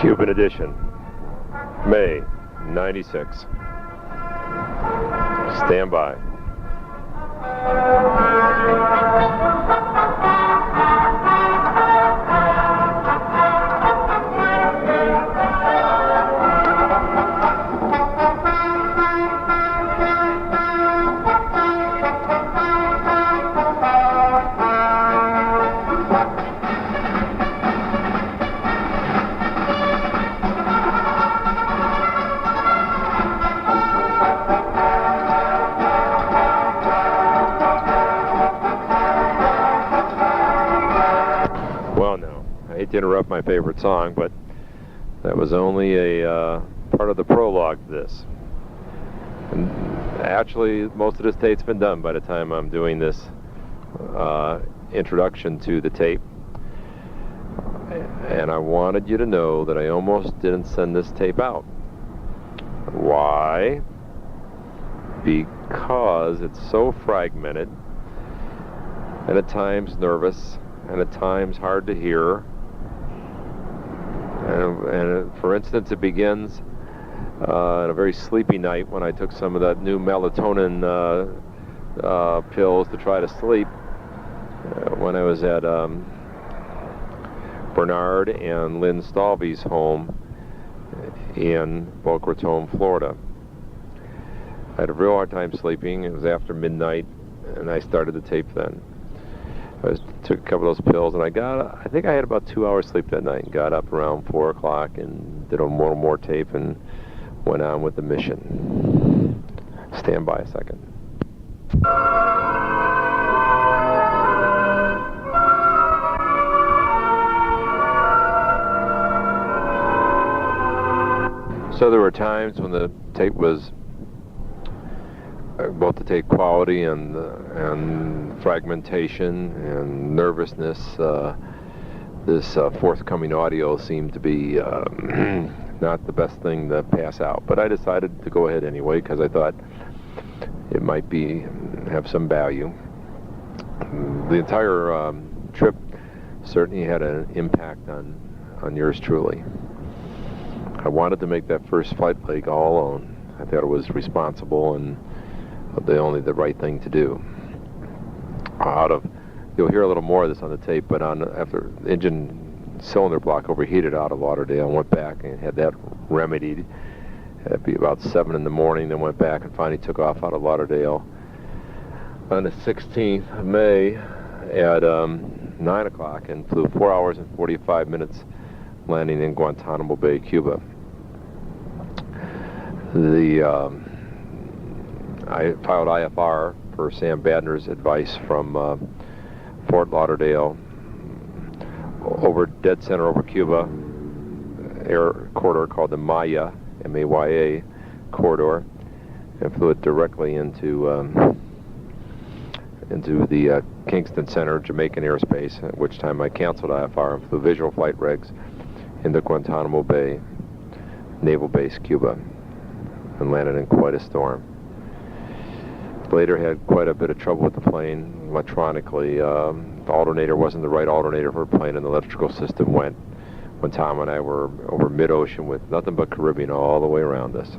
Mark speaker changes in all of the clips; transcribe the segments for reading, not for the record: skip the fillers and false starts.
Speaker 1: Cuban edition, May 96. Stand by. Well, now, I hate to interrupt my favorite song, but that was only a part of the prologue to this. And actually, most of this tape's been done by the time I'm doing this introduction to the tape. And I wanted you to know that I almost didn't send this tape out. Why? Because it's so fragmented, and at times nervous, and at times hard to hear. And for instance, it begins on a very sleepy night when I took some of that new melatonin pills to try to sleep when I was at Bernard and Lynn Stalvey's home in Boca Raton, Florida. I had a real hard time sleeping. It was after midnight, and I started the tape then. I took a couple of those pills, and I think I had about 2 hours sleep that night, and got up around 4 o'clock and did a little more tape and went on with the mission. Stand by a second. So there were times when the tape was both the tape quality and fragmentation and nervousness. This forthcoming audio seemed to be not the best thing to pass out, but I decided to go ahead anyway because I thought it might have some value. The entire trip certainly had an impact on yours truly. I wanted to make that first flight leg all alone. I thought it was responsible and only the right thing to do. You'll hear a little more of this on the tape, but after the engine cylinder block overheated out of Lauderdale, I went back and had that remedied. It'd be about 7 in the morning, then went back and finally took off out of Lauderdale on the 16th of May at 9 o'clock and flew 4 hours and 45 minutes, landing in Guantanamo Bay, Cuba. I filed IFR for Sam Badner's advice from Fort Lauderdale over dead center over Cuba, air corridor called the Maya, M-A-Y-A corridor, and flew it directly into the Kingston Center, Jamaican airspace, at which time I canceled IFR and flew visual flight regs into Guantanamo Bay, Naval Base, Cuba, and landed in quite a storm. Later had quite a bit of trouble with the plane electronically. The alternator wasn't the right alternator for a plane, and the electrical system went when Tom and I were over mid-ocean with nothing but Caribbean all the way around us.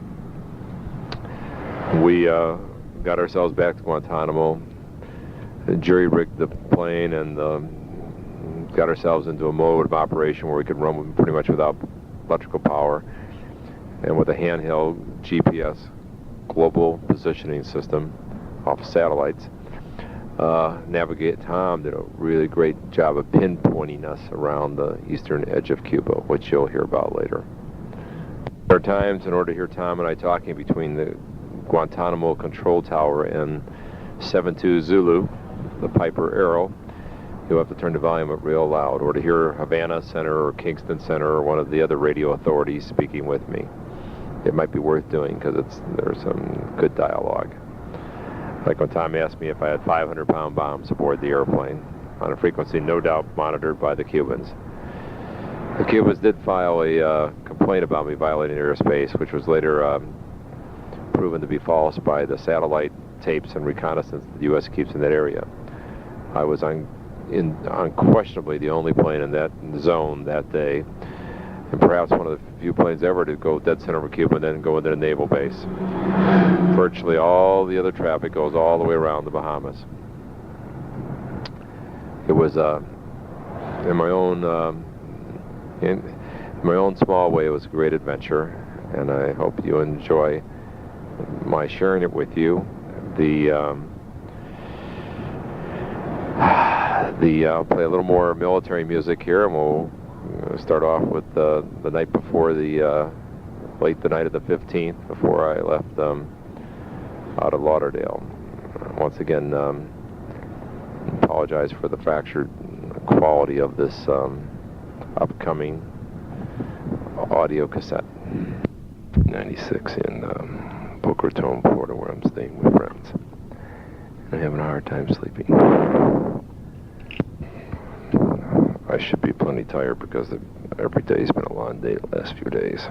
Speaker 1: We got ourselves back to Guantanamo, jury-rigged the plane, and got ourselves into a mode of operation where we could run pretty much without electrical power, and with a handheld GPS global positioning system off satellites. Tom did a really great job of pinpointing us around the eastern edge of Cuba, which you'll hear about later. There are times, in order to hear Tom and I talking between the Guantanamo control tower and 72 Zulu, the Piper Arrow, you'll have to turn the volume up real loud, or to hear Havana Center or Kingston Center or one of the other radio authorities speaking with me. It might be worth doing because there's some good dialogue. Like when Tom asked me if I had 500-pound bombs aboard the airplane on a frequency no doubt monitored by the Cubans. The Cubans did file a complaint about me violating airspace, which was later proven to be false by the satellite tapes and reconnaissance the U.S. keeps in that area. I was unquestionably the only plane in that zone that day, and perhaps one of the few planes ever to go dead center over Cuba and then go into the naval base. Virtually all the other traffic goes all the way around the Bahamas. It was in my own small way, it was a great adventure, and I hope you enjoy my sharing it with you. I'll play a little more military music here, and we'll start off with the night before late the night of the 15th, before I left out of Lauderdale. Once again, apologize for the fractured quality of this upcoming audio cassette. 96 in Boca Raton, Florida, where I'm staying with friends. I'm having a hard time sleeping. I should be plenty tired because every day's been a long day the last few days.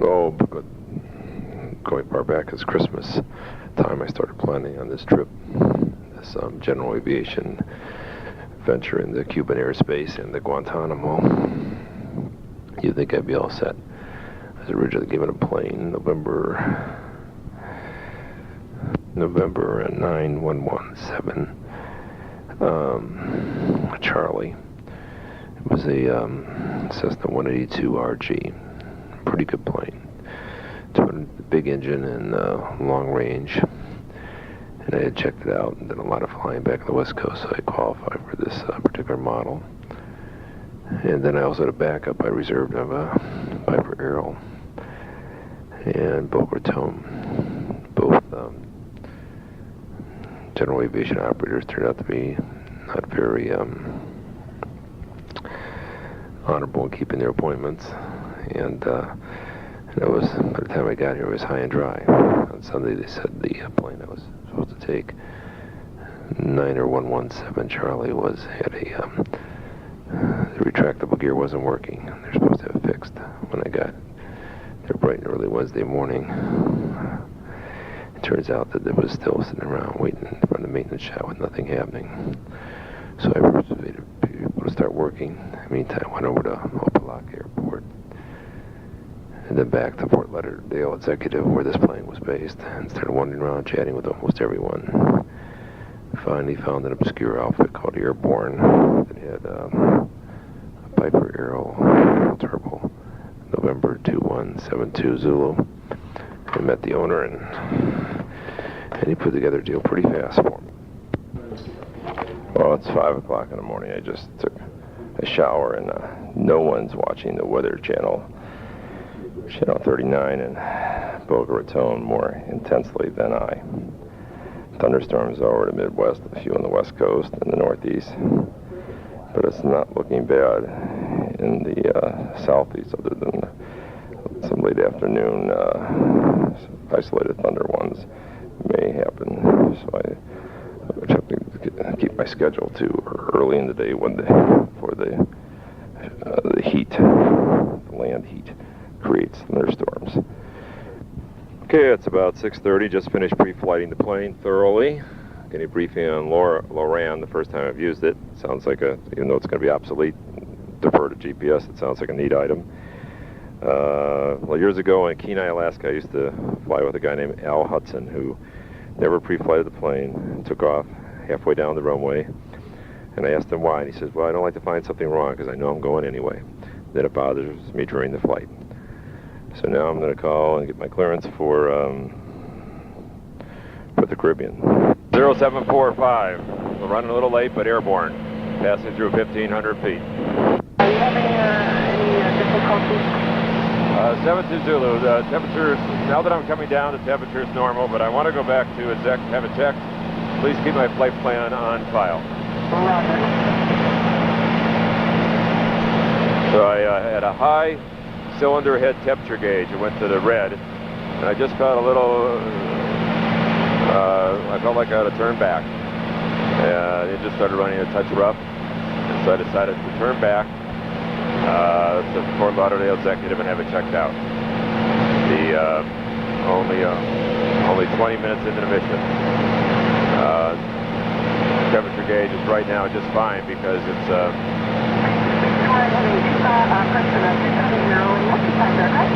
Speaker 1: Oh, but going far back as Christmas time, I started planning on this trip, this general aviation venture in the Cuban airspace and the Guantanamo. You'd think I'd be all set. I was originally given a plane November 9117 Charlie. It was a Cessna 182 RG, pretty good plane. Big engine and long range, and I had checked it out and done a lot of flying back on the West Coast, so I qualified for this particular model. And then I also had a backup I reserved of a Piper Arrow and Boca Raton. Both general aviation operators turned out to be not very honorable in keeping their appointments, and it was, by the time I got here, it was high and dry. On Sunday, they said the plane I was supposed to take, 9117 Charlie, had the retractable gear wasn't working. They're supposed to have it fixed. When I got there bright and early Wednesday morning, it turns out that it was still sitting around waiting in front of the maintenance shop with nothing happening. So I persuaded people to start working. In the meantime, I went over to Opelika Airport, and then back to Fort Lauderdale Executive, where this plane was based, and started wandering around chatting with almost everyone. Finally found an obscure outfit called Airborne that had a Piper Arrow Turbo, November 2172 Zulu. I met the owner, and he put together a deal pretty fast for me. Well, it's 5 o'clock in the morning. I just took a shower, and no one's watching the Weather Channel 39 in Boca Raton more intensely than I. Thunderstorms over the Midwest, a few on the West Coast and the Northeast, but it's not looking bad in the Southeast, other than some late afternoon isolated thunder ones may happen. So I have to keep my schedule to early in the day for the heat, the land heat, creates thunderstorms. Okay, it's about 6:30. Just finished pre-flighting the plane thoroughly. Getting a briefing on Loran, the first time I've used it. Sounds like even though it's going to be obsolete, defer to GPS, it sounds like a neat item. Well, years ago in Kenai, Alaska, I used to fly with a guy named Al Hudson, who never pre-flighted the plane, took off halfway down the runway, and I asked him why, and he says, well, I don't like to find something wrong because I know I'm going anyway. Then it bothers me during the flight. So now I'm going to call and get my clearance for the Caribbean. 0745. We're running a little late, but airborne. Passing through 1,500 feet.
Speaker 2: Are you having any difficulties?
Speaker 1: 72 Zulu. The temperature, now that I'm coming down, the temperature is normal, but I want to go back to exec, have it checked. Please keep my flight plan on file.
Speaker 2: Roger.
Speaker 1: So I had a high cylinder head temperature gauge. It went to the red, and I just felt a little, I felt like I had to turn back. It just started running a touch rough, and so I decided to turn back to Fort Lauderdale Executive and have it checked out. Only 20 minutes into the mission. Temperature gauge is right now just fine because it's
Speaker 2: heading 25, Preston 270, and what's your time there, okay?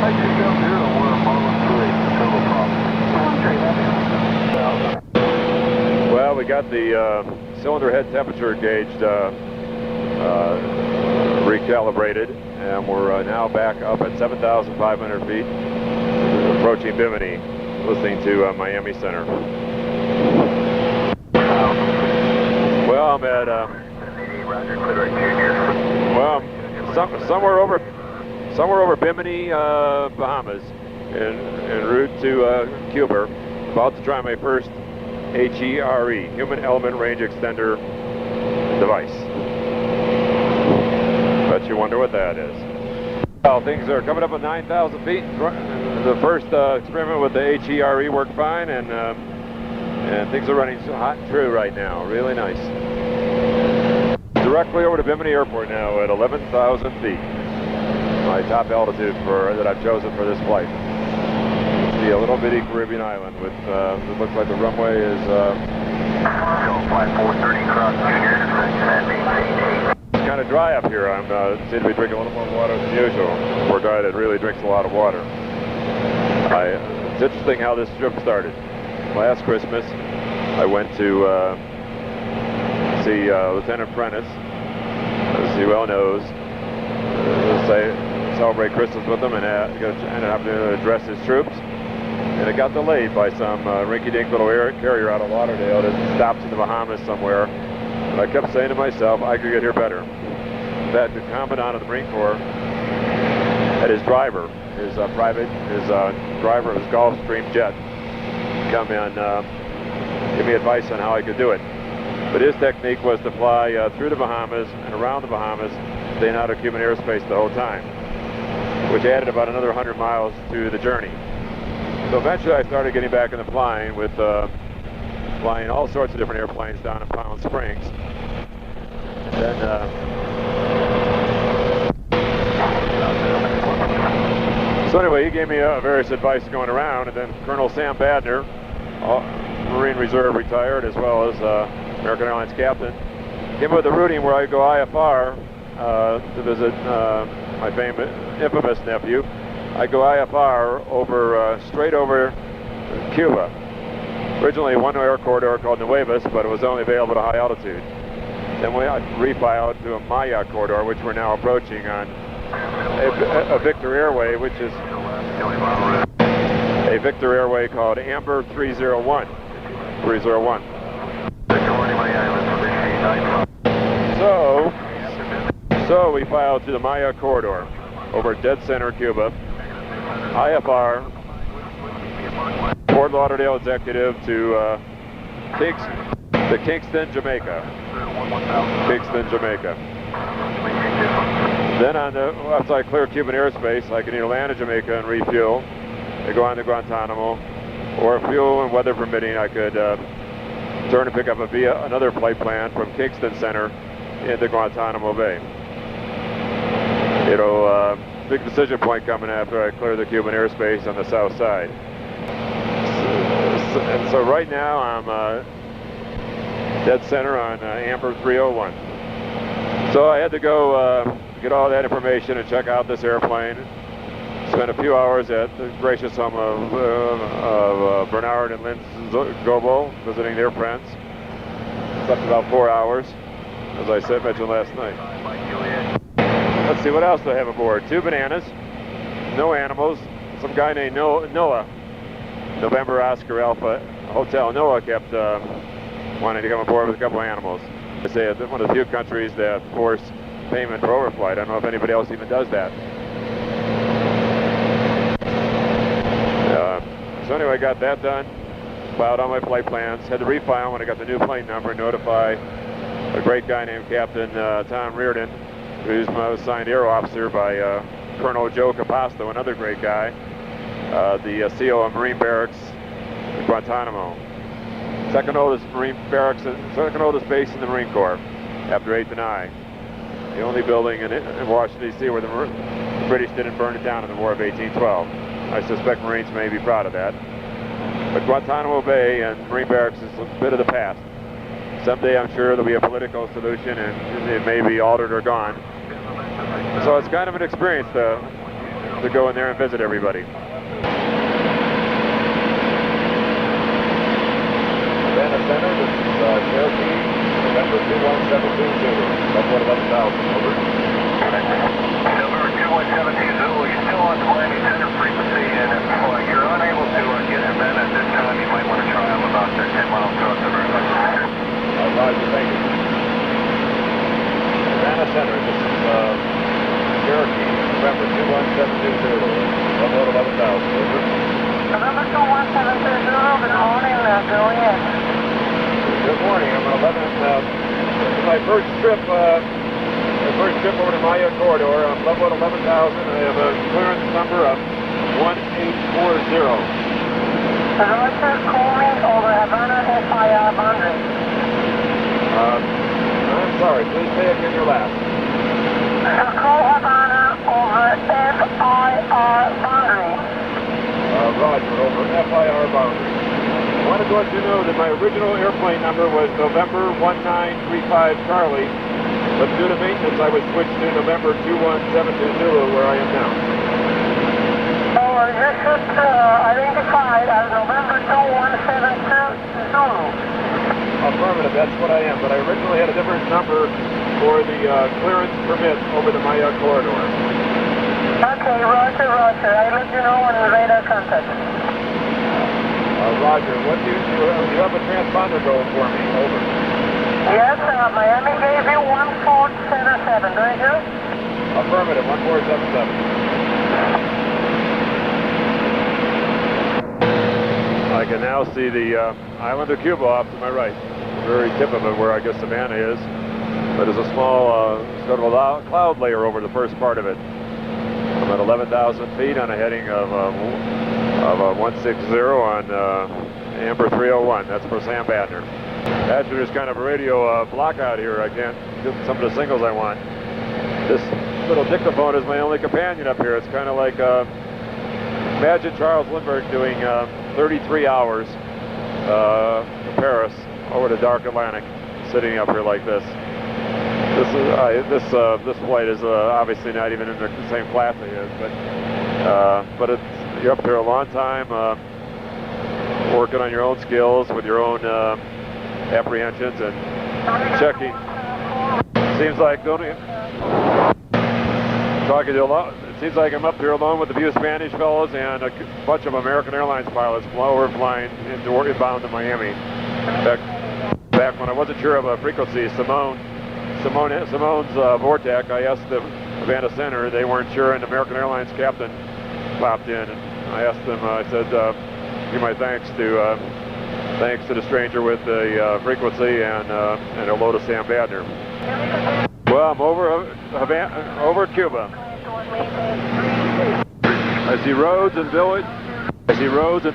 Speaker 3: 270, we're on Marlin 3, total problem.
Speaker 2: Marlin 3,
Speaker 4: Well, we got the cylinder head temperature gauged, recalibrated, and we're now back up at 7,500 feet, approaching Bimini, listening to Miami Center. Well, I'm at somewhere over Bimini, Bahamas, en route to Cuba. About to try my first HERE, Human Element Range Extender device. Bet you wonder what that is. Well, things are coming up at 9,000 feet. The first experiment with the HERE worked fine, and things are running so hot and true right now. Really nice. Directly over to Bimini Airport now at 11,000 feet. My top altitude that I've chosen for this flight. See a little bitty Caribbean island with it looks like the runway is
Speaker 3: 5430 cross junior,
Speaker 4: it's kind of dry up here. I'm seem to be drinking a little more water than usual. For a guy that really drinks a lot of water. It's interesting how this trip started. Last Christmas, I went to see Lieutenant Prentice, as he well knows, celebrate Christmas with him, and ended up to address his troops. And it got delayed by some rinky-dink little carrier out of Lauderdale that stops in the Bahamas somewhere. And I kept saying to myself, I could get here better. That the Commandant of the Marine Corps had his driver, his driver of his Gulfstream jet, come and give me advice on how I could do it. But his technique was to fly through the Bahamas and around the Bahamas, staying out of Cuban airspace the whole time, which added about another 100 miles to the journey. So eventually I started getting back into flying with flying all sorts of different airplanes down in Palm Springs. And then so anyway, he gave me various advice going around, and then Colonel Sam Badner, Marine Reserve retired, as well as American Airlines captain, came up with a routing where I go IFR to visit my infamous nephew. I go IFR over straight over Cuba. Originally one air corridor called Nuevas, but it was only available to high altitude. Then we refiled to a Maya corridor, which we're now approaching on a Victor Airway, which is a Victor Airway called Amber 301. So we filed to the Maya corridor over dead center Cuba, IFR, Fort Lauderdale executive to Kingston, Jamaica. Then after I clear Cuban airspace, I can either land in Jamaica and refuel, and go on to Guantanamo, or fuel and weather permitting, I could turn and pick up another flight plan from Kingston Center into Guantanamo Bay. Big decision point coming after I clear the Cuban airspace on the south side. And so right now I'm dead center on Amber 301. So I had to go get all that information and check out this airplane. Spent a few hours at the gracious home of Bernard and Lynn Gobo, visiting their friends. Slept about 4 hours, as I mentioned last night. Let's see, what else do I have aboard? 2 bananas, no animals, some guy named Noah, November Oscar Alpha, Hotel Noah, kept wanting to come aboard with a couple of animals. They say it's one of the few countries that force payment for overflight. I don't know if anybody else even does that. So anyway, I got that done, filed all my flight plans, had to refile when I got the new plane number and notify a great guy named Captain Tom Reardon, who's my assigned air officer by Colonel Joe Capasto, another great guy, the CO of Marine Barracks in Guantanamo. Second oldest base in the Marine Corps, after 8th and I. The only building in Washington, D.C. where the British didn't burn it down in the War of 1812. I suspect Marines may be proud of that. But Guantanamo Bay and Marine Barracks is a bit of the past. Someday I'm sure there'll be a political solution and it may be altered or gone. So it's kind of an experience to go in there and visit everybody. Savannah Center, this is Cherokee, November 21720, Buffalo 11,000, over.
Speaker 3: November 21720, you're still on the Miami Center frequency, and if you're unable to get Savannah at this time, you might want to try them about 10 miles south of River.
Speaker 4: Roger, thank you. Savannah Center, this is Cherokee, November 21720, Buffalo 11,000, over.
Speaker 2: November 21720, good morning, go ahead.
Speaker 4: Good morning, I'm on 11, this is my first trip over the Maya corridor. I'm level at 11,000, I have a clearance number of 1840.
Speaker 2: Roger, call me over Havana FIR boundary.
Speaker 4: I'm sorry, please say again your last.
Speaker 2: Call Havana over FIR boundary.
Speaker 4: Roger, over FIR boundary. I wanted to let you know that my original airplane number was November 1935 Charlie, but due to maintenance I was switched to November 21720 where I am now.
Speaker 2: Oh, this is identified as November 21720.
Speaker 4: Affirmative, that's what I am, but I originally had a different number for the clearance permit over the Maya corridor.
Speaker 2: Okay, roger. I'll let you know when the radar contact.
Speaker 4: Roger, what do you have a transponder going for me? Over.
Speaker 2: Yes, Miami gave you 1477, don't you?
Speaker 4: Affirmative, 1477. I can now see the island of Cuba off to my right. The very tip of it where I guess Savannah is. But there's a small sort of a cloud layer over the first part of it. I'm at 11,000 feet on a heading of 160 on Amber 301. That's for Sam Badner. Actually, there's kind of a radio block out here. I can't get some of the signals I want. This little dictaphone is my only companion up here. It's kind of like, imagine Charles Lindbergh doing 33 hours to Paris over the dark Atlantic, sitting up here like this. This flight is obviously not even in the same class he is, but you're up here a long time, working on your own skills with your own apprehensions and checking. Seems like talking to a lot. It seems like I'm up here alone with a few Spanish fellows and a bunch of American Airlines pilots flying inbound to Miami. Back when I wasn't sure of a frequency, Simone's Vortec, I asked the Savannah Center, they weren't sure, and the American Airlines captain popped in, and I asked them, I said, give my thanks to the stranger with the frequency and hello to Sam Badner. Well, I'm over Cuba. I see roads and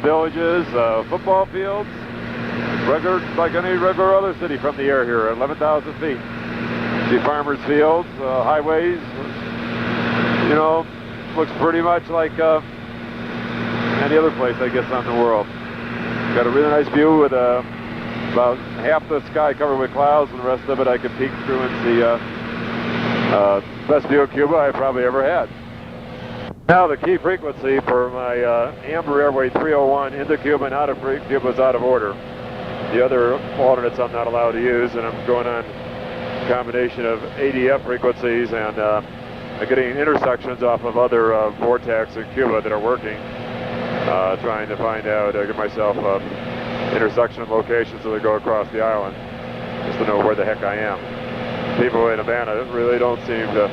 Speaker 4: villages, football fields, like any regular other city from the air here at 11,000 feet. See farmers' fields, highways, you know, looks pretty much like any other place, I guess, on the world. Got a really nice view with about half the sky covered with clouds, and the rest of it I could peek through and see best view of Cuba I probably ever had. Now the key frequency for my Amber Airway 301 into Cuba and out of Cuba is out of order. The other alternates I'm not allowed to use, and I'm going on a combination of ADF frequencies and getting intersections off of other vortex in Cuba that are working, trying to find out, get myself intersection locations as I go across the island, just to know where the heck I am. People in Havana really don't seem to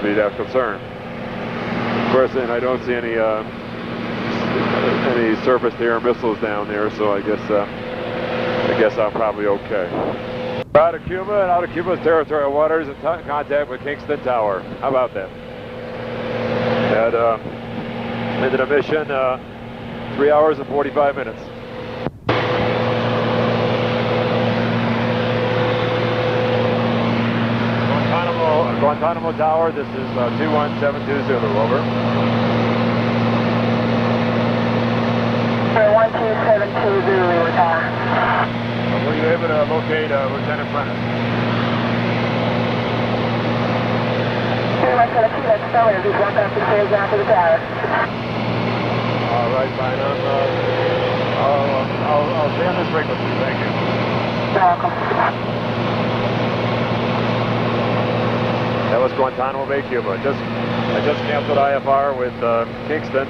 Speaker 4: be that concerned. Of course, and I don't see any surface-to-air missiles down there, so I guess I'm probably okay. Out of Cuba and out of Cuba's territorial waters in contact with Kingston Tower. How about that? Had ended a mission 3 hours and 45 minutes. Guantanamo Tower, this is 21720, over.
Speaker 2: 12720,
Speaker 4: Were you able to locate Lieutenant Prentice?
Speaker 2: Pretty much gonna see that spelling. He's walked up the stairs down to the tower.
Speaker 4: All right, fine. I'll stay on this frequency. Thank you.
Speaker 2: You're welcome.
Speaker 4: That was Guantanamo Bay, Cuba. I just canceled IFR with Kingston.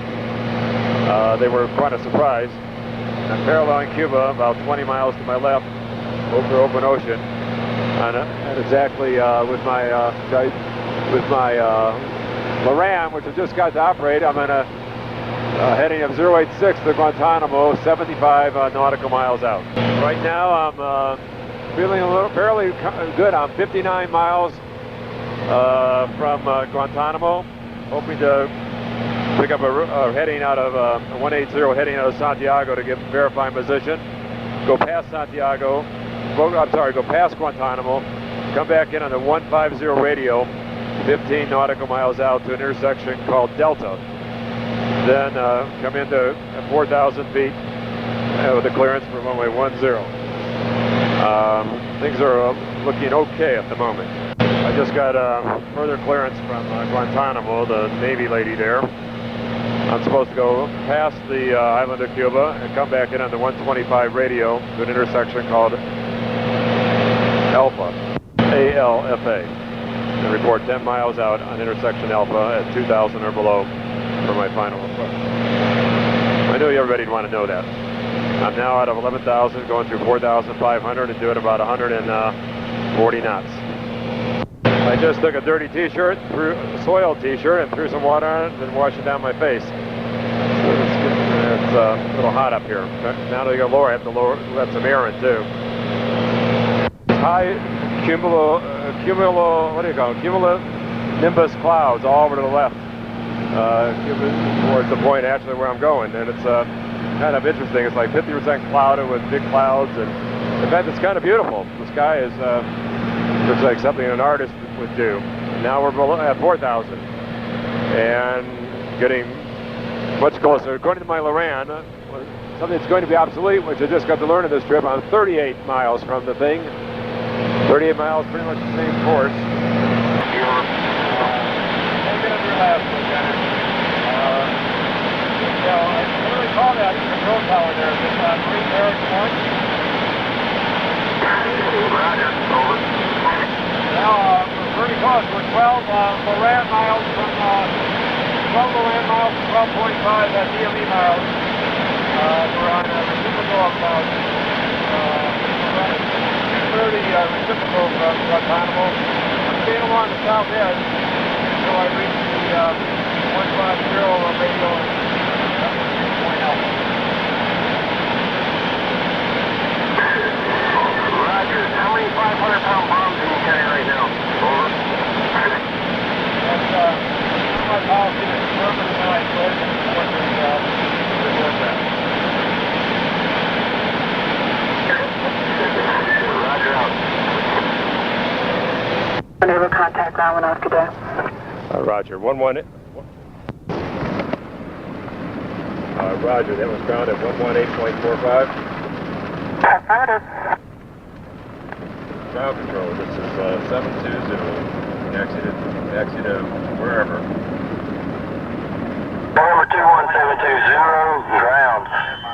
Speaker 4: They were quite a surprise. I'm paralleling Cuba about 20 miles to my left over open ocean, and exactly with my Loran, which I just got to operate. I'm in a heading of 086 to Guantanamo, 75 nautical miles out. Right now I'm feeling a little fairly good. I'm 59 miles from Guantanamo, hoping to pick up a heading out of 180 heading out of Santiago to verify position. Go past Santiago, go past Guantanamo, come back in on the 150 radio, 15 nautical miles out to an intersection called Delta. Then come into 4,000 feet with a clearance for runway 10. Things are looking okay at the moment. I just got further clearance from Guantanamo, the Navy lady there. I'm supposed to go past the island of Cuba and come back in on the 125 radio to an intersection called Alpha, A-L-F-A, and report 10 miles out on intersection Alpha at 2,000 or below for my final approach. I knew everybody'd want to know that. I'm now out of 11,000, going through 4,500 and doing about 140 knots. I just took a dirty t-shirt, a soiled t-shirt, and threw some water on it and then washed it down my face. It's a little hot up here. Now that I go lower, I have to let some air in too. High cumulonimbus clouds all over to the left. Towards the point actually where I'm going, and it's kind of interesting. It's like 50% clouded with big clouds, and in fact it's kind of beautiful. The sky is looks like something an artist would do. Now we're at 4,000 and getting much closer. According to my Loran, something that's going to be obsolete, which I just got to learn on this trip, I'm 38 miles from the thing. 38 miles, pretty much the same course. I really call that control tower there. Is it Marine Barracks 1?
Speaker 3: Roger, over.
Speaker 4: Now, we're pretty close. We're 12 Loran miles from 12 Loran miles from 12.5 at DME miles. We're on a reciprocal of 30 reciprocal from Guantanamo. I'm staying along the south edge until I reach the 150 radio point Alpha.
Speaker 3: Roger. How many 500-pound bombs can you carry right now? Over.
Speaker 4: That's my policy to confirm it tonight, so I can report that.
Speaker 3: Roger out.
Speaker 2: Whenever contact Romanov, good day.
Speaker 4: Roger. 118. Roger, that was ground at 118.45.
Speaker 2: Affirmative.
Speaker 4: Ground control, this is 720. Taxi to wherever.
Speaker 3: November 21720, ground.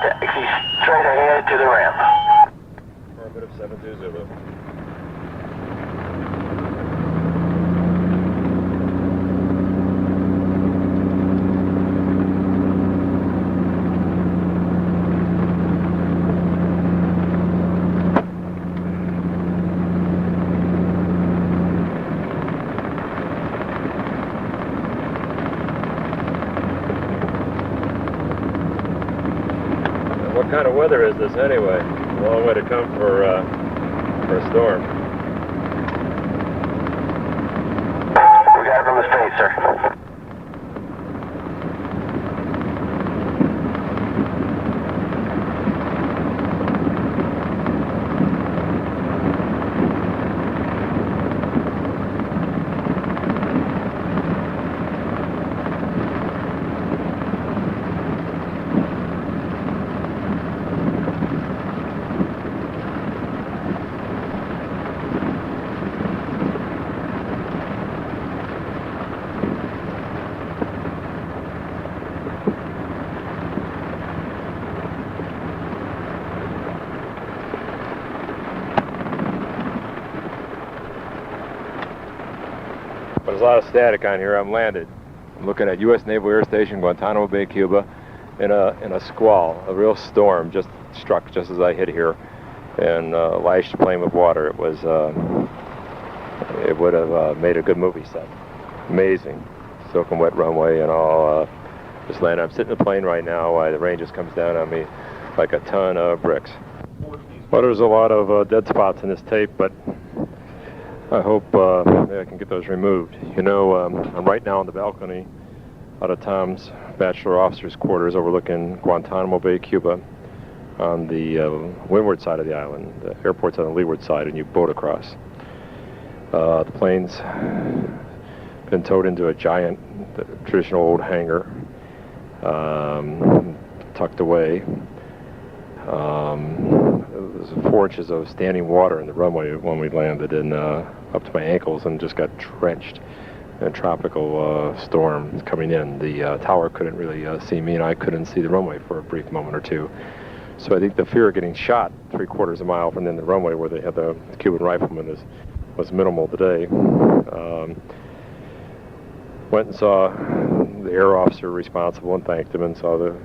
Speaker 3: Taxi straight ahead to the ramp.
Speaker 4: Affirmative 720. What kind of weather is this anyway? A long way to come for a storm.
Speaker 3: We got it from the space, sir.
Speaker 1: But there's a lot of static on here. I'm landed. I'm looking at U.S. Naval Air Station, Guantanamo Bay, Cuba, in a squall. A real storm just struck just as I hit here, and lashed the plane with water. It was it would have made a good movie set. Amazing, soaking wet runway and all. Just landed. I'm sitting in the plane right now while the rain just comes down on me like a ton of bricks. Well, there's a lot of dead spots in this tape, but I hope maybe I can get those removed. You know, I'm right now on the balcony out of Tom's bachelor officer's quarters overlooking Guantanamo Bay, Cuba, on the windward side of the island. The airport's on the leeward side, and you boat across. The plane's been towed into a giant, traditional old hangar, tucked away. There's 4 inches of standing water in the runway when we landed, and up to my ankles, and just got drenched in a tropical storm coming in. The tower couldn't really see me, and I couldn't see the runway for a brief moment or two. So I think the fear of getting shot 3/4 of a mile from the runway where they had the Cuban rifleman was minimal today. Went and saw the air officer responsible and thanked him, and saw the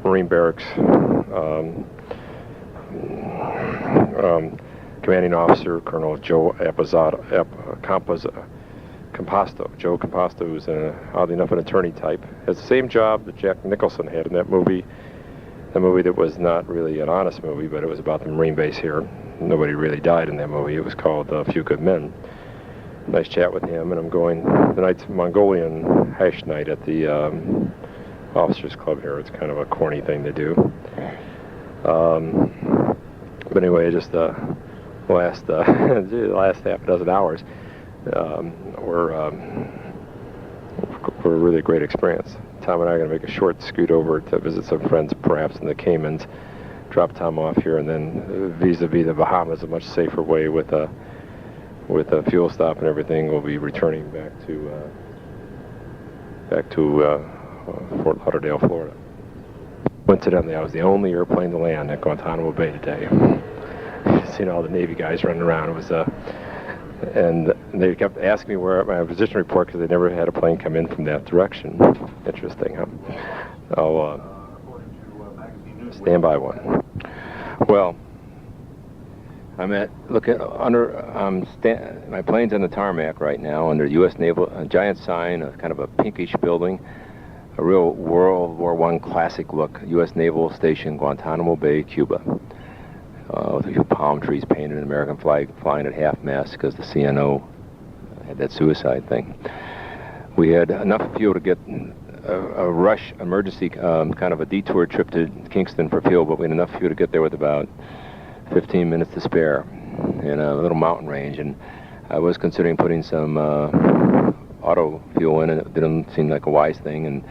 Speaker 1: Marine barracks commanding officer, Colonel Joe Composto. Joe Composto, who's oddly enough an attorney type, has the same job that Jack Nicholson had in that movie. A movie that was not really an honest movie, but it was about the Marine base here. Nobody really died in that movie. It was called A Few Good Men. Nice chat with him, and I'm going tonight's Mongolian hash night at the officers club here. It's kind of a corny thing to do. But anyway, just the last half a dozen hours were a really great experience. Tom and I are going to make a short scoot over to visit some friends, perhaps in the Caymans, drop Tom off here, and then vis-a-vis the Bahamas, a much safer way with a fuel stop and everything. We'll be returning back to Fort Lauderdale, Florida. Coincidentally, I was the only airplane to land at Guantanamo Bay today. Seen all the Navy guys running around. It was and they kept asking me where my position report, because they never had a plane come in from that direction. Interesting, huh? I'll stand by one. Well, I'm at my plane's on the tarmac right now under U.S. Naval, a giant sign, a kind of a pinkish building, a real World War I classic look, U.S. Naval Station, Guantanamo Bay, Cuba. With a few palm trees painted, an American flag flying at half-mast because the CNO had that suicide thing. We had enough fuel to get a rush emergency, kind of a detour trip to Kingston for fuel, but we had enough fuel to get there with about 15 minutes to spare in a little mountain range. And I was considering putting some auto fuel in, and it didn't seem like a wise thing. And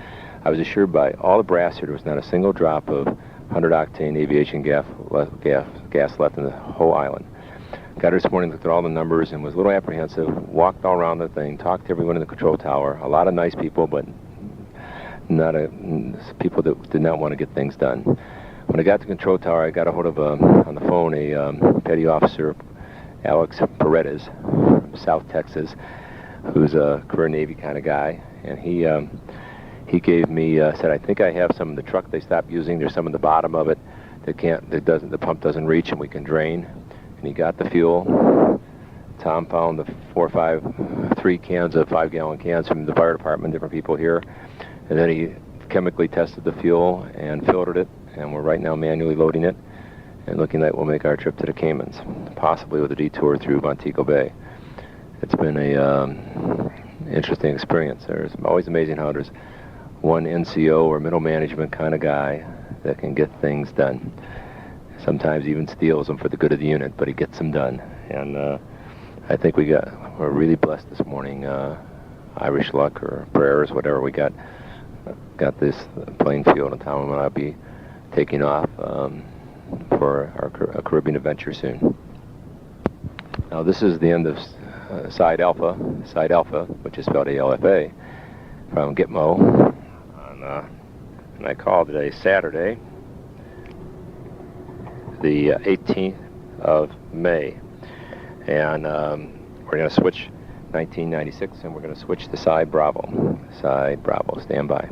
Speaker 1: I was assured by all the brass here there was not a single drop of 100-octane aviation gas left in the whole island. Got here this morning, looked at all the numbers, and was a little apprehensive. Walked all around the thing, talked to everyone in the control tower. A lot of nice people, but people that did not want to get things done. When I got to the control tower, I got a hold of on the phone a petty officer, Alex Paredes, from South Texas, who's a career Navy kind of guy, and he gave me said, I think I have some in the truck they stopped using. There's some in the bottom of it the pump doesn't reach, and we can drain. And he got the fuel. Tom found the 3 cans of 5-gallon cans from the fire department, different people here, and then he chemically tested the fuel and filtered it, and we're right now manually loading it and looking like we'll make our trip to the Caymans, possibly with a detour through Montego Bay. It's been a interesting experience. It's always amazing how there's one NCO or middle management kind of guy that can get things done. Sometimes even steals them for the good of the unit, but he gets them done. And I think we're really blessed this morning. Irish luck or prayers, whatever we got this plane fueled, and Tom and I'll be taking off for our Caribbean adventure soon. Now this is the end of Side Alpha, which is spelled ALFA, from Gitmo. And I called today Saturday, the 18th of May, and we're going to switch 1996, and we're going to switch to side Bravo. Side Bravo, stand by.